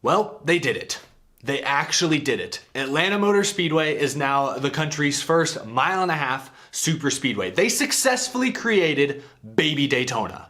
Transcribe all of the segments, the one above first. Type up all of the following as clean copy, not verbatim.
Well, they did it. They actually did it. Atlanta Motor Speedway is now the country's first mile-and-a-half super speedway. They successfully created Baby Daytona.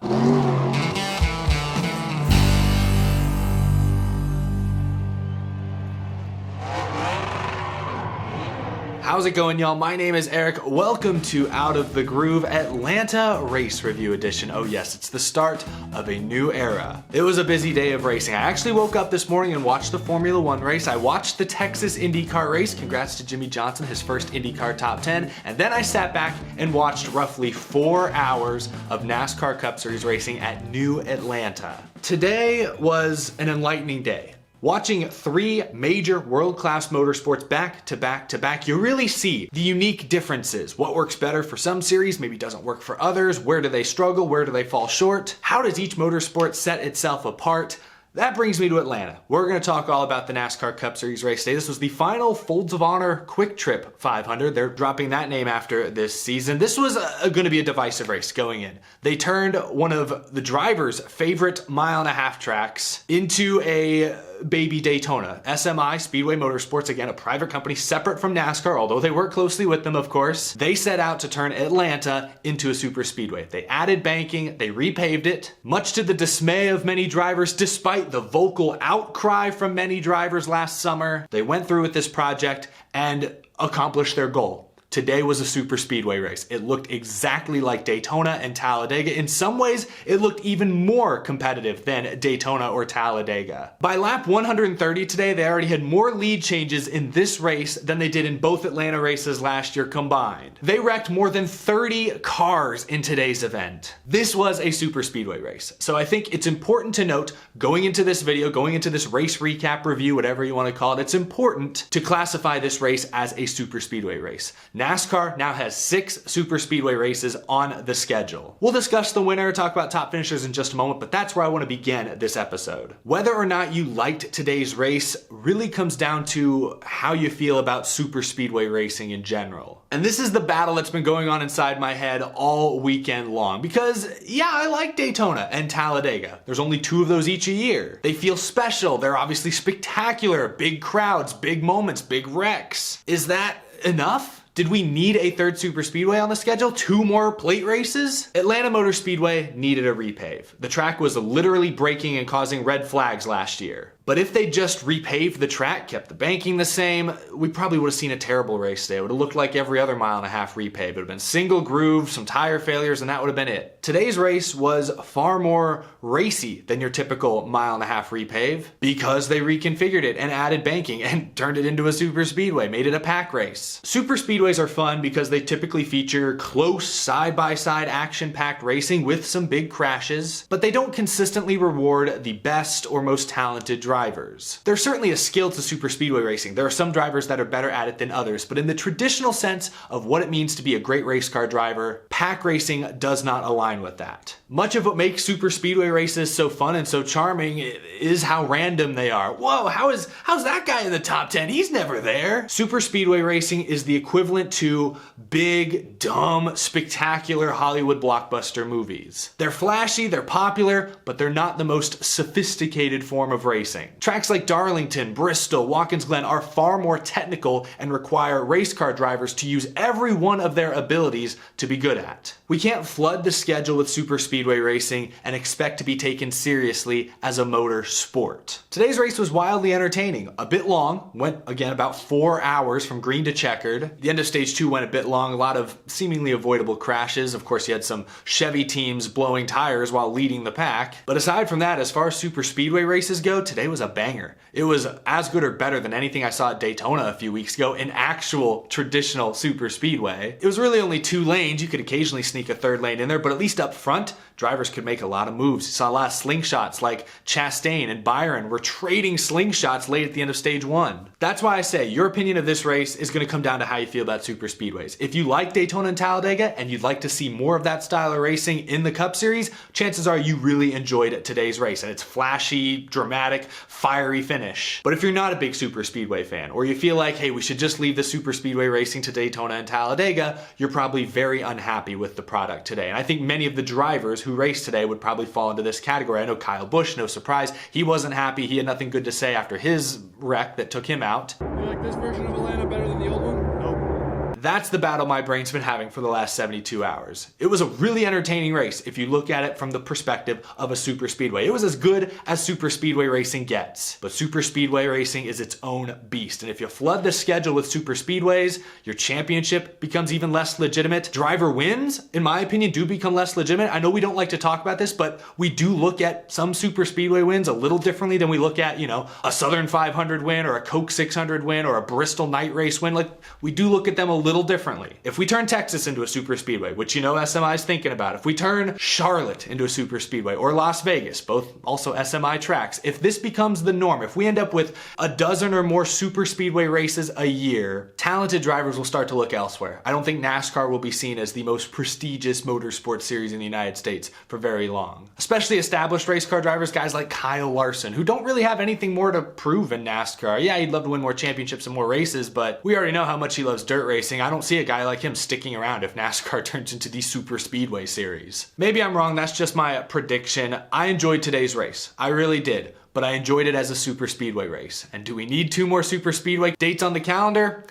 How's it going, y'all? My name is Eric. Welcome to Out of the Groove Atlanta Race Review Edition. Oh yes, it's the start of a new era. It was a busy day of racing. I actually woke up this morning and watched the Formula One race. I watched the Texas IndyCar race. Congrats to Jimmy Johnson, his first IndyCar top 10. And then I sat back and watched roughly 4 hours of NASCAR Cup Series racing at New Atlanta. Today was an enlightening day. Watching 3 major world-class motorsports back to back to back, you really see the unique differences. What works better for some series, maybe doesn't work for others. Where do they struggle? Where do they fall short? How does each motorsport set itself apart? That brings me to Atlanta. We're gonna talk all about the NASCAR Cup Series race day. This was the final Folds of Honor Quick Trip 500. They're dropping that name after this season. This was gonna be a divisive race going in. They turned one of the drivers' favorite mile-and-a-half tracks into a Baby Daytona. SMI, Speedway Motorsports, again, a private company separate from NASCAR, although they work closely with them, of course. They set out to turn Atlanta into a super speedway. They added banking, they repaved it, much to the dismay of many drivers, despite the vocal outcry from many drivers last summer. They went through with this project and accomplished their goal. Today was a super speedway race. It looked exactly like Daytona and Talladega. In some ways, it looked even more competitive than Daytona or Talladega. By lap 130 today, they already had more lead changes in this race than they did in both Atlanta races last year combined. They wrecked more than 30 cars in today's event. This was a super speedway race. So I think it's important to note, going into this video, going into this race recap review, whatever you want to call it, it's important to classify this race as a super speedway race. NASCAR now has 6 super speedway races on the schedule. We'll discuss the winner, talk about top finishers in just a moment, but that's where I want to begin this episode. Whether or not you liked today's race really comes down to how you feel about super speedway racing in general. And this is the battle that's been going on inside my head all weekend long, because yeah, I like Daytona and Talladega. There's only 2 of those each a year. They feel special. They're obviously spectacular. Big crowds, big moments, big wrecks. Is that enough? Did we need a 3rd super speedway on the schedule? 2 more plate races? Atlanta Motor Speedway needed a repave. The track was literally breaking and causing red flags last year. But if they just repaved the track, kept the banking the same, we probably would have seen a terrible race today. It would have looked like every other mile-and-a-half repave. It would have been single groove, some tire failures, and that would have been it. Today's race was far more racy than your typical mile-and-a-half repave because they reconfigured it and added banking and turned it into a super speedway, made it a pack race. Super speedways are fun because they typically feature close side-by-side action-packed racing with some big crashes, but they don't consistently reward the best or most talented drivers. There's certainly a skill to super speedway racing. There are some drivers that are better at it than others, but in the traditional sense of what it means to be a great race car driver, pack racing does not align with that. Much of what makes super speedway races so fun and so charming is how random they are. Whoa, how's that guy in the top 10? He's never there. Super speedway racing is the equivalent to big, dumb, spectacular Hollywood blockbuster movies. They're flashy, they're popular, but they're not the most sophisticated form of racing. Tracks like Darlington, Bristol, Watkins Glen are far more technical and require race car drivers to use every one of their abilities to be good at. We can't flood the schedule with super speedway racing and expect to be taken seriously as a motor sport. Today's race was wildly entertaining. A bit long, went again about 4 hours from green to checkered. The end of stage 2 went a bit long, a lot of seemingly avoidable crashes. Of course, you had some Chevy teams blowing tires while leading the pack. But aside from that, as far as super speedway races go, today was a banger. It was as good or better than anything I saw at Daytona a few weeks ago, an actual traditional super speedway. It was really only 2 lanes. You could occasionally sneak a 3rd lane in there, but at least up front, drivers could make a lot of moves. You saw a lot of slingshots, like Chastain and Byron were trading slingshots late at the end of stage 1. That's why I say your opinion of this race is going to come down to how you feel about super speedways. If you like Daytona and Talladega and you'd like to see more of that style of racing in the Cup Series, chances are you really enjoyed today's race and its flashy, dramatic, fiery finish. But if you're not a big super speedway fan, or you feel like, hey, we should just leave the super speedway racing to Daytona and Talladega, you're probably very unhappy with the product today. And I think many of the drivers who raced today would probably fall into this category. I know Kyle Busch, no surprise, he wasn't happy. He had nothing good to say after his wreck that took him out. You like this version of Atlanta better than the old one? Nope. That's the battle my brain's been having for the last 72 hours. It was a really entertaining race if you look at it from the perspective of a super speedway. It was as good as super speedway racing gets. But super speedway racing is its own beast. And if you flood the schedule with super speedways, your championship becomes even less legitimate. Driver wins, in my opinion, do become less legitimate. I know we don't like to talk about this, but we do look at some super speedway wins a little differently than we look at, a Southern 500 win or a Coke 600 win or a Bristol night race win. Like, we do look at them a little differently. If we turn Texas into a super speedway, which SMI is thinking about, if we turn Charlotte into a super speedway or Las Vegas, both also SMI tracks, if this becomes the norm, if we end up with a dozen or more super speedway races a year, talented drivers will start to look elsewhere. I don't think NASCAR will be seen as the most prestigious motorsport series in the United States for very long. Especially established race car drivers, guys like Kyle Larson, who don't really have anything more to prove in NASCAR. Yeah, he'd love to win more championships and more races, but we already know how much he loves dirt racing. I don't see a guy like him sticking around if NASCAR turns into the Super Speedway series. Maybe I'm wrong, that's just my prediction. I enjoyed today's race. I really did. But I enjoyed it as a Super Speedway race. And do we need 2 more Super Speedway dates on the calendar?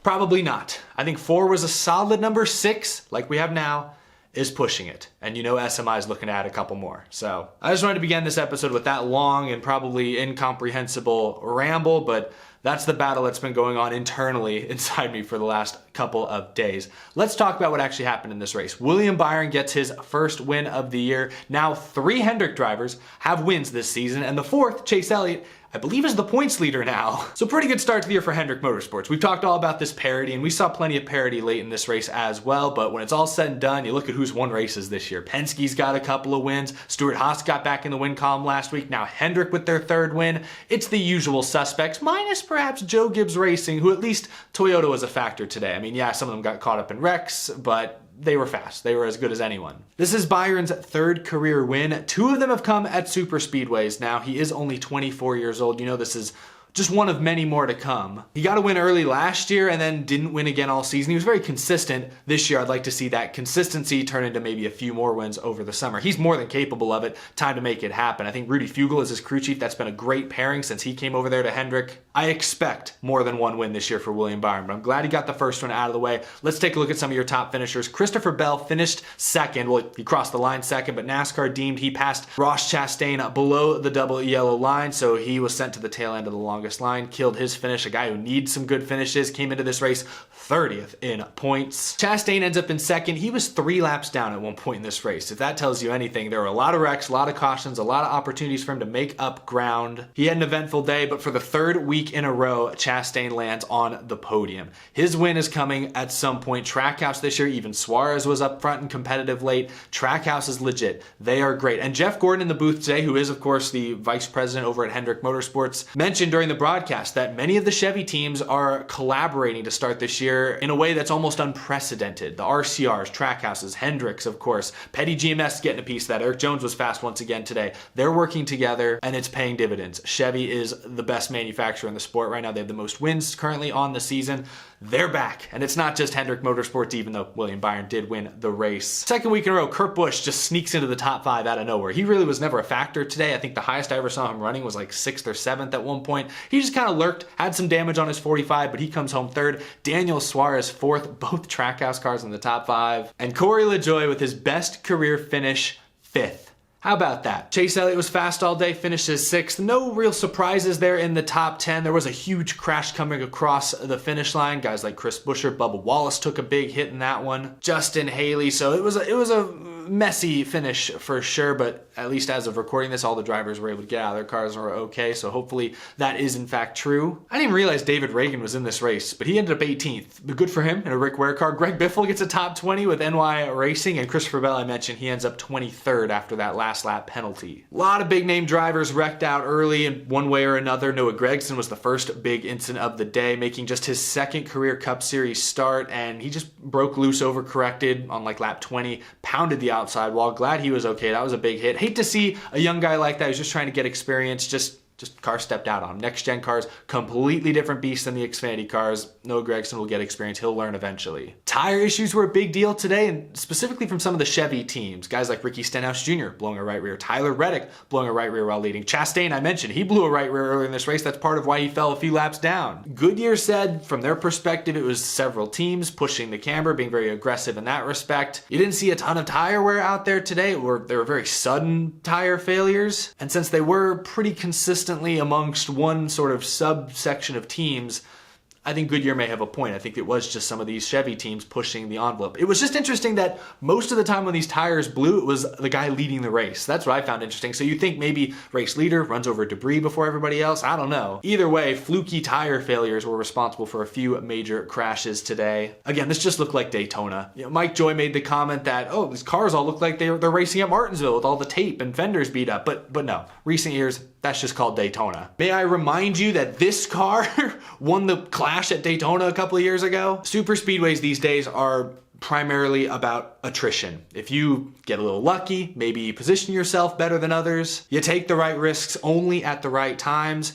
Probably not. I think 4 was a solid number. 6, like we have now, is pushing it. And SMI is looking to add a couple more. So I just wanted to begin this episode with that long and probably incomprehensible ramble, but that's the battle that's been going on internally inside me for the last couple of days. Let's talk about what actually happened in this race. William Byron gets his first win of the year. Now 3 Hendrick drivers have wins this season, and the 4th, Chase Elliott, I believe is the points leader now. So pretty good start to the year for Hendrick Motorsports. We've talked all about this parity, and we saw plenty of parity late in this race as well, but when it's all said and done, you look at who's won races this year. Penske's got a couple of wins. Stewart-Haas got back in the win column last week. Now Hendrick with their 3rd win. It's the usual suspects, minus perhaps Joe Gibbs Racing, who at least Toyota was a factor today. I mean, yeah, some of them got caught up in wrecks, but they were fast. They were as good as anyone. This is Byron's 3rd career win. 2 of them have come at super speedways. Now, he is only 24 years old. This is just one of many more to come. He got a win early last year and then didn't win again all season. He was very consistent. This year, I'd like to see that consistency turn into maybe a few more wins over the summer. He's more than capable of it. Time to make it happen. I think Rudy Fugle is his crew chief. That's been a great pairing since he came over there to Hendrick. I expect more than 1 win this year for William Byron, but I'm glad he got the first one out of the way. Let's take a look at some of your top finishers. Christopher Bell finished 2nd. Well, he crossed the line 2nd, but NASCAR deemed he passed Ross Chastain below the double yellow line, so he was sent to the tail end of the longest line, killed his finish. A guy who needs some good finishes came into this race 30th in points. Chastain ends up in 2nd. He was 3 laps down at one point in this race. If that tells you anything, there were a lot of wrecks, a lot of cautions, a lot of opportunities for him to make up ground. He had an eventful day, but for the 3rd week in a row, Chastain lands on the podium. His win is coming at some point. Trackhouse this year, even Suarez was up front and competitive late. Trackhouse is legit. They are great. And Jeff Gordon in the booth today, who is of course the vice president over at Hendrick Motorsports, mentioned during the broadcast that many of the Chevy teams are collaborating to start this year in a way that's almost unprecedented. The RCRs, Trackhouses, Hendricks, of course. Petty GMS getting a piece of that. Eric Jones was fast once again today. They're working together and it's paying dividends. Chevy is the best manufacturer in the sport right now. They have the most wins currently on the season. They're back. And it's not just Hendrick Motorsports, even though William Byron did win the race. 2nd week in a row, Kurt Busch just sneaks into the top 5 out of nowhere. He really was never a factor today. I think the highest I ever saw him running was like 6th or 7th at one point. He just kind of lurked, had some damage on his 45, but he comes home 3rd. Daniel Suarez 4th, both Trackhouse cars in the top 5. And Corey LaJoie with his best career finish, 5th. How about that? Chase Elliott was fast all day, finishes 6th. No real surprises there in the top 10. There was a huge crash coming across the finish line. Guys like Chris Buescher, Bubba Wallace took a big hit in that one. Justin Haley. So it was a messy finish for sure, but at least as of recording this, all the drivers were able to get out of their cars and were okay. So hopefully that is in fact true. I didn't even realize David Reagan was in this race, but he ended up 18th. But good for him in a Rick Ware car. Greg Biffle gets a top 20 with NY Racing, and Christopher Bell, I mentioned, he ends up 23rd after that last lap penalty. A lot of big name drivers wrecked out early in one way or another. Noah Gragson was the first big incident of the day, making just his 2nd career Cup Series start, and he just broke loose, overcorrected on like lap 20, pounded the outside wall. Glad he was okay. That was a big hit. Hate to see a young guy like that who's just trying to get experience just Just car stepped out on him. Next gen cars, completely different beast than the Xfinity cars. Noah Gragson will get experience. He'll learn eventually. Tire issues were a big deal today, and specifically from some of the Chevy teams. Guys like Ricky Stenhouse Jr. blowing a right rear. Tyler Reddick blowing a right rear while leading. Chastain, I mentioned, he blew a right rear earlier in this race. That's part of why he fell a few laps down. Goodyear said from their perspective, it was several teams pushing the camber, being very aggressive in that respect. You didn't see a ton of tire wear out there today. They were very sudden tire failures. And since they were pretty consistent amongst one sort of subsection of teams, I think Goodyear may have a point. I think it was just some of these Chevy teams pushing the envelope. It was just interesting that most of the time when these tires blew, it was the guy leading the race. That's what I found interesting. So you think maybe race leader runs over debris before everybody else? I don't know. Either way, fluky tire failures were responsible for a few major crashes today. Again, this just looked like Daytona. Mike Joy made the comment that, oh, these cars all look like they're racing at Martinsville with all the tape and fenders beat up. But no, recent years, that's just called Daytona. May I remind you that this car won the Clash at Daytona a couple of years ago? Super speedways these days are primarily about attrition. If you get a little lucky, maybe you position yourself better than others, you take the right risks only at the right times,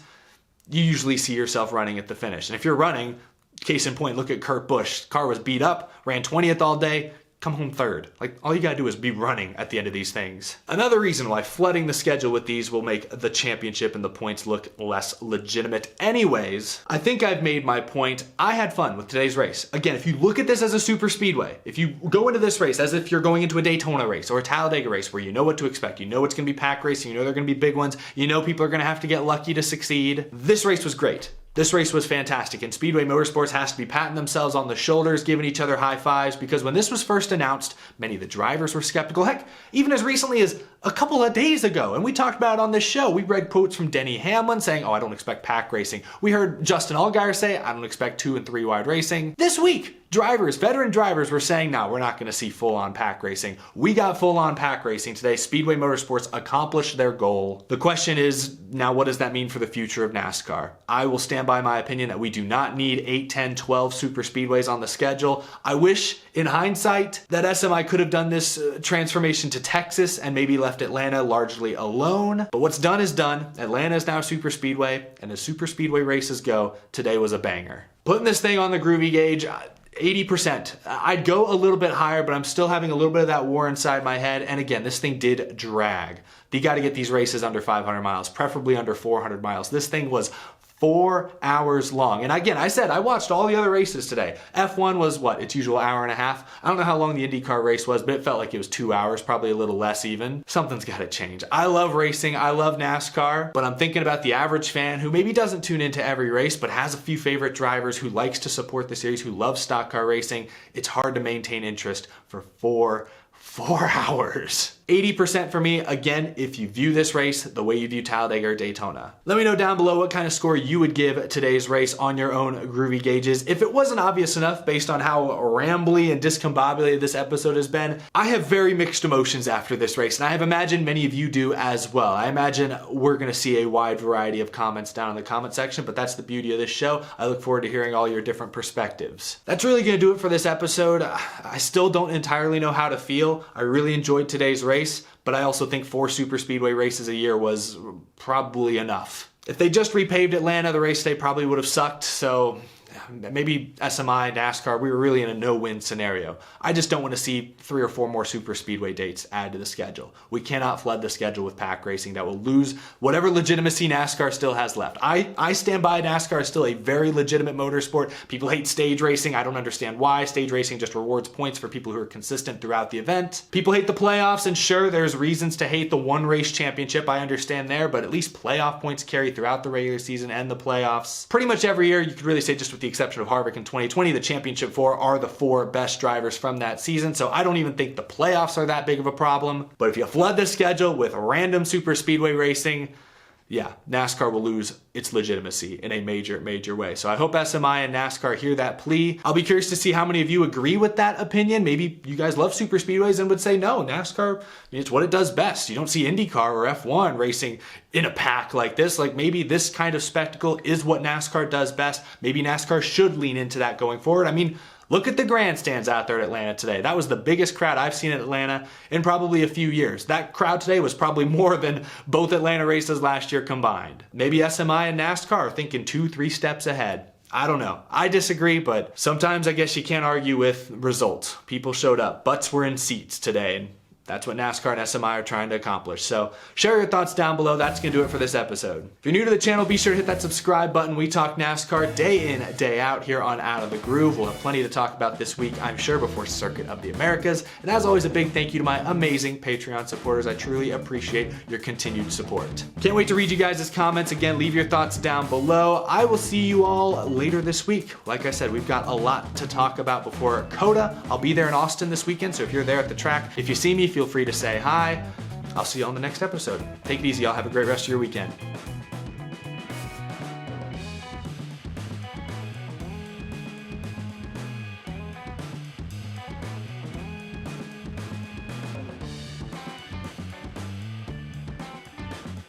you usually see yourself running at the finish. And if you're running, case in point, look at Kurt Busch. Car was beat up, ran 20th all day, come home third. Like, all you gotta do is be running at the end of these things. Another reason why flooding the schedule with these will make the championship and the points look less legitimate anyways. I think I've made my point. I had fun with today's race. Again, if you look at this as a super speedway, if you go into this race as if you're going into a Daytona race or a Talladega race where you know what to expect, you know it's gonna be pack racing, you know they're gonna be big ones, you know people are gonna have to get lucky to succeed. This race was great. This race was fantastic, and Speedway Motorsports has to be patting themselves on the shoulders, giving each other high fives, because when this was first announced, many of the drivers were skeptical. Heck, even as recently as a couple of days ago, and we talked about it on this show. We read quotes from Denny Hamlin saying, oh, I don't expect pack racing. We heard Justin Allgaier say, I don't expect 2 and 3 wide racing. This week, veteran drivers were saying, no, we're not going to see full-on pack racing. We got full-on pack racing today. Speedway Motorsports accomplished their goal. The question is, now what does that mean for the future of NASCAR? I will stand by my opinion that we do not need 8, 10, 12 super speedways on the schedule. I wish, in hindsight, that SMI could have done this transformation to Texas and maybe left Atlanta largely alone. But what's done is done. Atlanta is now super speedway, and as super speedway races go, today was a banger. Putting this thing on the groovy gauge, 80%. I'd go a little bit higher, but I'm still having a little bit of that war inside my head. And again, this thing did drag. You got to get these races under 500 miles, preferably under 400 miles. This thing was 4 hours long. And again, I said I watched all the other races today. F1 was what? Its usual hour and a half. I don't know how long the IndyCar race was, but it felt like it was 2 hours, probably a little less even. Something's got to change. I love racing. I love NASCAR, but I'm thinking about the average fan who maybe doesn't tune into every race, but has a few favorite drivers, who likes to support the series, who loves stock car racing. It's hard to maintain interest for 4 hours. 80% for me, again, if you view this race the way you view Talladega or Daytona. Let me know down below what kind of score you would give today's race on your own groovy gauges. If it wasn't obvious enough based on how rambly and discombobulated this episode has been, I have very mixed emotions after this race, and I have imagined many of you do as well. I imagine we're gonna see a wide variety of comments down in the comment section, but that's the beauty of this show. I look forward to hearing all your different perspectives. That's really gonna do it for this episode. I still don't entirely know how to feel. I really enjoyed today's race, but I also think 4 super speedway races a year was probably enough. If they just repaved Atlanta, the race day probably would have sucked, so maybe SMI, NASCAR, we were really in a no-win scenario. I just don't want to see 3 or 4 more super speedway dates added to the schedule. We cannot flood the schedule with pack racing. That will lose whatever legitimacy NASCAR still has left. I stand by NASCAR is still a very legitimate motorsport. People hate stage racing. I don't understand why. Stage racing just rewards points for people who are consistent throughout the event. People hate the playoffs, and sure, there's reasons to hate the one race championship. I understand there, but at least playoff points carry throughout the regular season and the playoffs. Pretty much every year, you could really say, just with the exception of Harvick in 2020, the championship 4 are the 4 best drivers from that season, so I don't even think the playoffs are that big of a problem. But if you flood the schedule with random super speedway racing, yeah, NASCAR will lose its legitimacy in a major way. So I hope SMI and NASCAR hear that plea. I'll be curious to see how many of you agree with that opinion. Maybe you guys love super speedways and would say, no, NASCAR, it's what it does best. You don't see IndyCar or F1 racing in a pack like this. Like, maybe this kind of spectacle is what NASCAR does best. Maybe NASCAR should lean into that going forward. I mean, Look at the grandstands out there at Atlanta today. That was the biggest crowd I've seen at Atlanta in probably a few years. That crowd today was probably more than both Atlanta races last year combined. Maybe SMI and NASCAR are thinking 2-3 steps ahead. I don't know. I disagree, but sometimes I guess you can't argue with results. People showed up. Butts were in seats today, and that's what NASCAR and SMI are trying to accomplish. So share your thoughts down below. That's going to do it for this episode. If you're new to the channel, be sure to hit that subscribe button. We talk NASCAR day in, day out here on Out of the Groove. We'll have plenty to talk about this week, I'm sure, before Circuit of the Americas. And as always, a big thank you to my amazing Patreon supporters. I truly appreciate your continued support. Can't wait to read you guys' comments. Again, leave your thoughts down below. I will see you all later this week. Like I said, we've got a lot to talk about before COTA. I'll be there in Austin this weekend, so if you're there at the track, if you see me, feel free to say hi. I'll see you on the next episode. Take it easy, y'all. Have a great rest of your weekend.